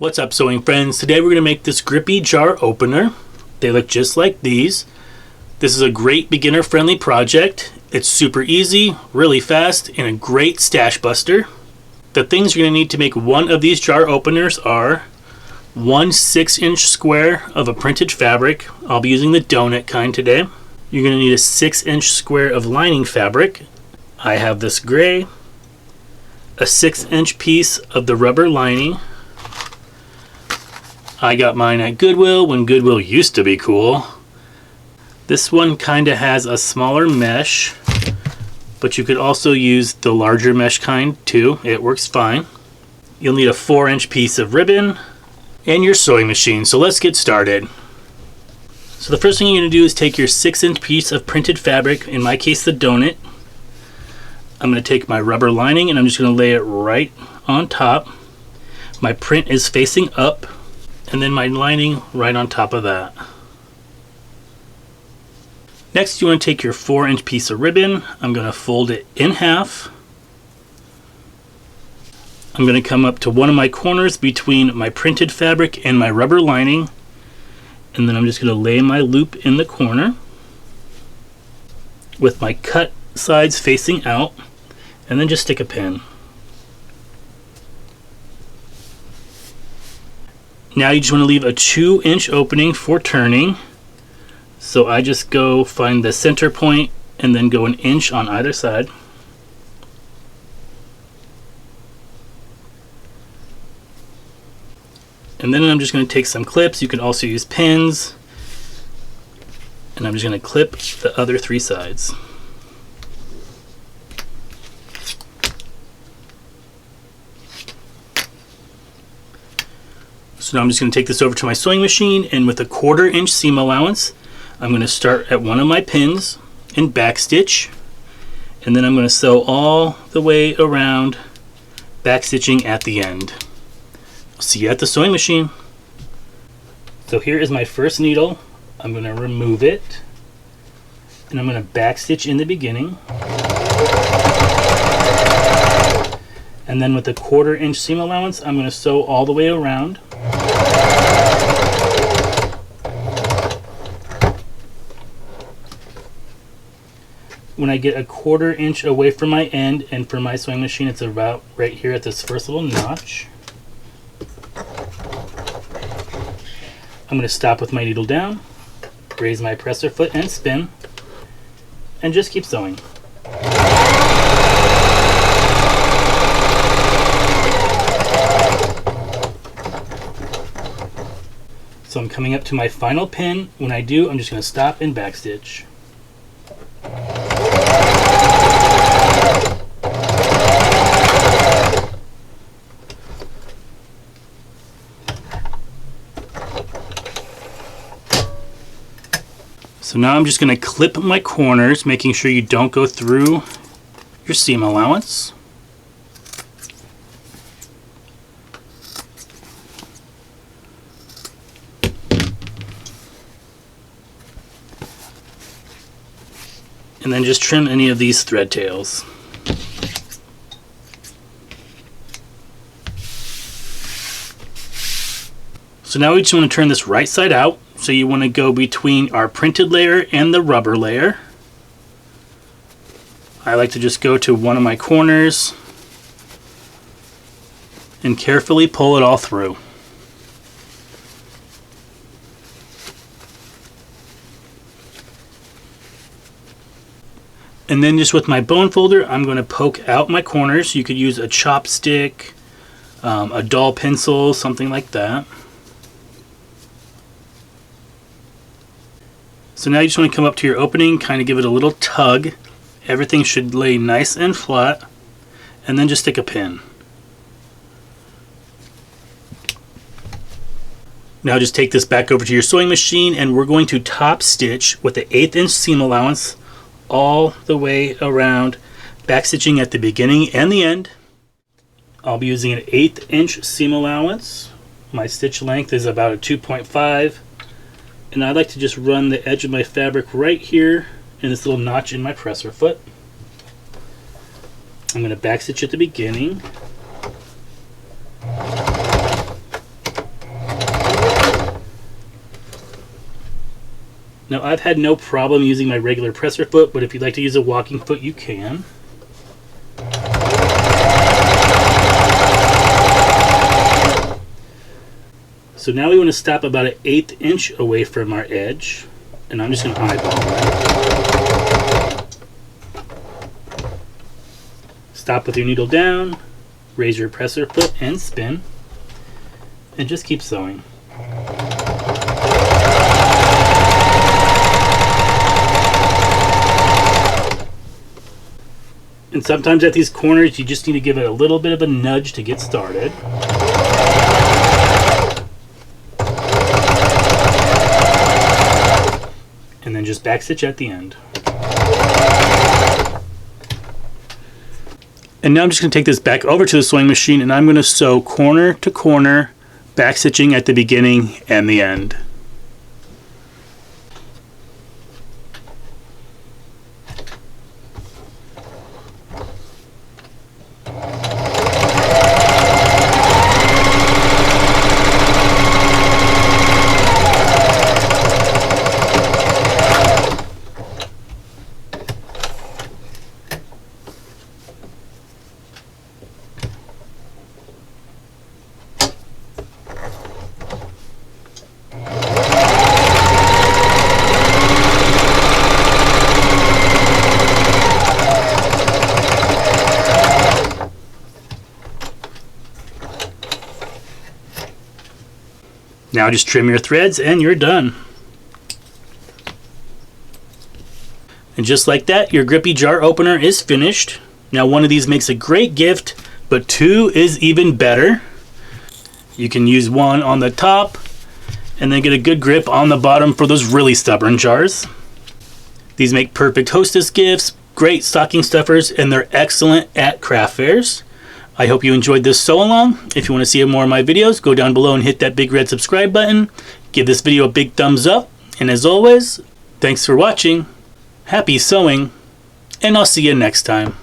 What's up, sewing friends? Today we're going to make this Grippy jar opener. They look just like these. This is a great beginner friendly project. It's super easy, really fast, and a great stash buster. The things you're going to need to make one of these jar openers are one 6-inch square of a printed fabric. I'll be using the donut kind today. You're going to need a 6-inch square of lining fabric. I have this gray. A 6-inch piece of the rubber lining. I got mine at Goodwill when Goodwill used to be cool. This one kind of has a smaller mesh, but you could also use the larger mesh kind too. It works fine. You'll need a 4-inch piece of ribbon and your sewing machine. So let's get started. So the first thing you're going to do is take your 6-inch piece of printed fabric, in my case the donut. I'm going to take my rubber lining and I'm just going to lay it right on top. My print is facing up, and then my lining right on top of that. Next, you want to take your 4-inch piece of ribbon. I'm going to fold it in half. I'm going to come up to one of my corners between my printed fabric and my rubber lining, and then I'm just going to lay my loop in the corner with my cut sides facing out, and then just stick a pin. Now you just want to leave a 2-inch opening for turning. So I just go find the center point and then go 1 inch on either side. And then I'm just going to take some clips. You can also use pins. And I'm just going to clip the other 3 sides. So now I'm just going to take this over to my sewing machine, and with a 1/4 inch seam allowance, I'm going to start at one of my pins and backstitch, and then I'm going to sew all the way around, backstitching at the end. I'll see you at the sewing machine. So here is my first needle. I'm going to remove it, and I'm going to backstitch in the beginning. And then with a 1/4 inch seam allowance, I'm going to sew all the way around. When I get a 1/4 inch away from my end, and for my sewing machine it's about right here at this first little notch, I'm going to stop with my needle down, raise my presser foot and spin, and just keep sewing. So I'm coming up to my final pin. When I do, I'm just going to stop and backstitch. So now I'm just going to clip my corners, making sure you don't go through your seam allowance. And then just trim any of these thread tails. So now we just want to turn this right side out. So you want to go between our printed layer and the rubber layer. I like to just go to one of my corners and carefully pull it all through. And then just with my bone folder, I'm going to poke out my corners. You could use a chopstick, a dull pencil, something like that. So now you just want to come up to your opening, kind of give it a little tug. Everything should lay nice and flat, and then just stick a pin. Now just take this back over to your sewing machine, and we're going to top stitch with the 1/8 inch seam allowance all the way around, backstitching at the beginning and the end. I'll be using an 1/8 inch seam allowance. My stitch length is about a 2.5, and I like to just run the edge of my fabric right here in this little notch in my presser foot. I'm going to backstitch at the beginning, Now I've had no problem using my regular presser foot, but if you'd like to use a walking foot, you can. So now we want to stop about an 1/8 inch away from our edge, and I'm just going to eyeball that. Stop with your needle down, raise your presser foot and spin, and just keep sewing. And sometimes at these corners you just need to give it a little bit of a nudge to get started. And then just backstitch at the end. And now I'm just going to take this back over to the sewing machine, and I'm going to sew corner to corner, backstitching at the beginning and the end. Now just trim your threads and you're done. And just like that, your Grippy jar opener is finished. Now one of these makes a great gift, but two is even better. You can use one on the top and then get a good grip on the bottom for those really stubborn jars. These make perfect hostess gifts, great stocking stuffers, and they're excellent at craft fairs. I hope you enjoyed this sew along. If you want to see more of my videos, go down below and hit that big red subscribe button. Give this video a big thumbs up. And as always, thanks for watching, happy sewing, and I'll see you next time.